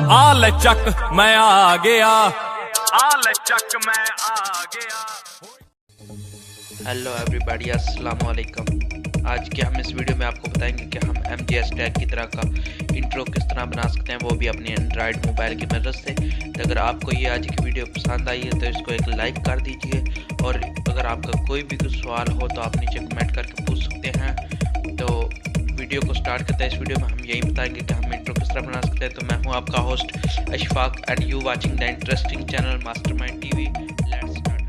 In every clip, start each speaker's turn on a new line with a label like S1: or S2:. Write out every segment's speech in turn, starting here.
S1: आ ले चक मैं आ गया, आ ले चक मैं आ गया।
S2: हेलो एवरीबॉडी, अस्सलाम वालेकुम। आज के हम इस वीडियो में आपको बताएंगे कि हम MGS टैग की तरह का इंट्रो किस तरह बना सकते हैं, वो भी अपनी एंड्रॉयड मोबाइल की मदद से। तो अगर आपको ये आज की वीडियो पसंद आई है तो इसको एक लाइक कर दीजिए, और अगर आपका कोई भी कुछ सवाल हो तो आप नीचे कमेंट करके पूछ सकते हैं। तो वीडियो को स्टार्ट करते हैं। इस वीडियो में हम यही बताएंगे कि हम इंट्रो किस तरह बना सकते हैं। तो मैं हूँ आपका host Ashfaq and you watching the interesting channel mastermind TV. Let's start.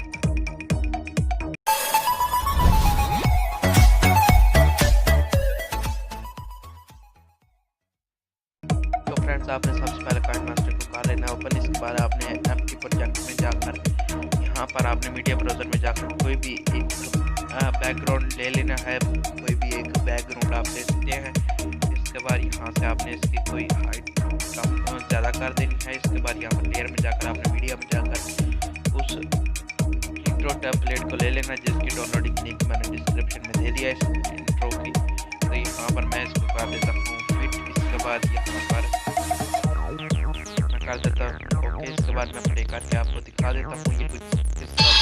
S2: तो फ्रेंड्स, आपने सबसे पहले काइंड मास्टर को कर लेना ओपन। इसके बाद आपने एम्प्टी प्रोजेक्ट में जाकर यहाँ पर आपने मीडिया ब्राउज़र में जाकर कोई भी एक बैकग्राउंड ले लेना है। कोई भी एक बैकग्राउंड आप ले सकते हैं। इसके बाद यहाँ से आपने इसकी कोई हाइट कम ज़्यादा कर देनी है। इसके बाद यहाँ पर लेयर में जाकर आपने मीडिया में जाकर उस इंट्रो टेम्पलेट को ले लेना, जिसकी डाउनलोडिंग लिंक मैंने डिस्क्रिप्शन में दे दिया है इस इंट्रो की। तो यहाँ पर मैं इसको कर देता हूँ फिट। इसके बाद यहाँ पर मैं कर देता हूँ ओके। इसके बाद मैं प्ले करके आपको दिखा देता हूँ ये कुछ किस तरह से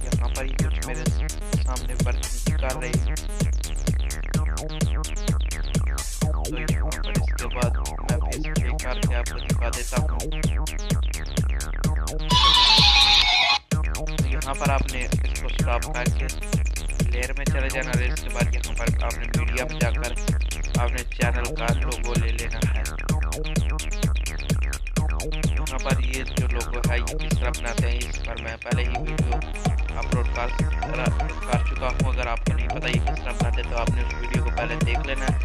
S2: यहाँ पर ये कुछ मेरे सामने वर्क कर रही है। तो यहाँ पर इसके बाद मैं फेस प्ले करके आपको दिखा देता हूँ। तो यहाँ पर आपने इसको स्टॉप करके लेयर में चले जाना है। इसके बाद यहाँ पर आपने मीडिया में जाकर आपने चैनल का लोगो ले लेना है। यहाँ पर ये जो लोगो है ये किस तरह बनाते हैं, इस पर मैं पहले ही वीडियो अपलोड कर चुका हूँ। अगर आपको नहीं पता ये किस तरह बनाते तो आपने उस वीडियो को पहले देख लेना है।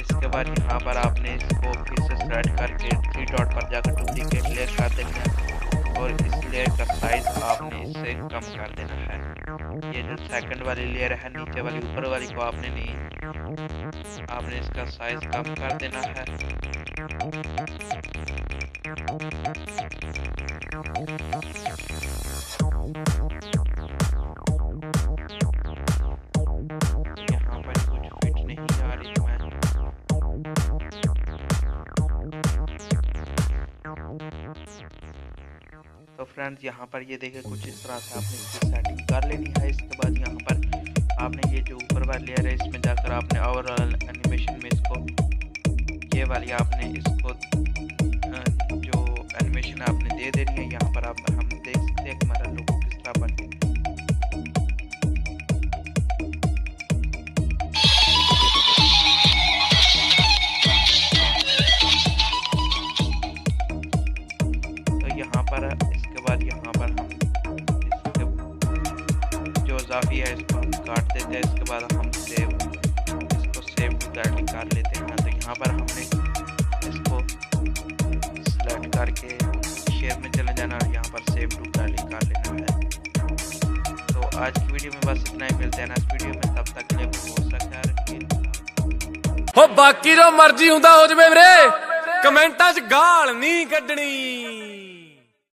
S2: इसके बाद यहाँ पर आपने इसको फिर से सेलेक्ट करके 3 डॉट पर जाकर डुप्लीकेट लेयर कर देना है, और इस लेयर का साइज आपने इससे कम कर देना है। ये जो सेकंड वाली लेयर है नीचे वाली, ऊपर वाली को आपने नहीं, आपने इसका साइज कम कर देना है। यहाँ पर कुछ फिट नहीं आ रही मैं। तो फ्रेंड्स, यहाँ पर ये देखें कुछ इस तरह से आपने इसकी सेटिंग कर लेनी है। इसके बाद यहाँ पर आपने ये जो ऊपर वाली लेयर है इसमें जाकर आपने ओवरऑल एनिमेशन में इसको ये वाली आपने इसको जो एनिमेशन आपने दे देनी है। यहाँ पर आप हम देख सकते हैं हमारा लोगो किस तरह बन गया। तो यहाँ पर इसके बाद यहाँ पर हम जो इजाफी है इसको हम काट देते हैं। इसके बाद हम इसको सेव टू गैलरी कर लेते हैं। तो यहाँ पर हमने इसको सेलेक्ट करके शेयर में चले जाना और यहाँ पर सेव टू गैलरी कर लेना है। तो आज की वीडियो में बस इतना ही। मिलते हैं नेक्स्ट वीडियो में, तब तक के लिए बहुत सा ख्याल रखिए।
S1: हो बाकी जो मर्जी हुंदा हो जवे वीरे, कमेंटां 'ਚ गाल नहीं कड्डनी।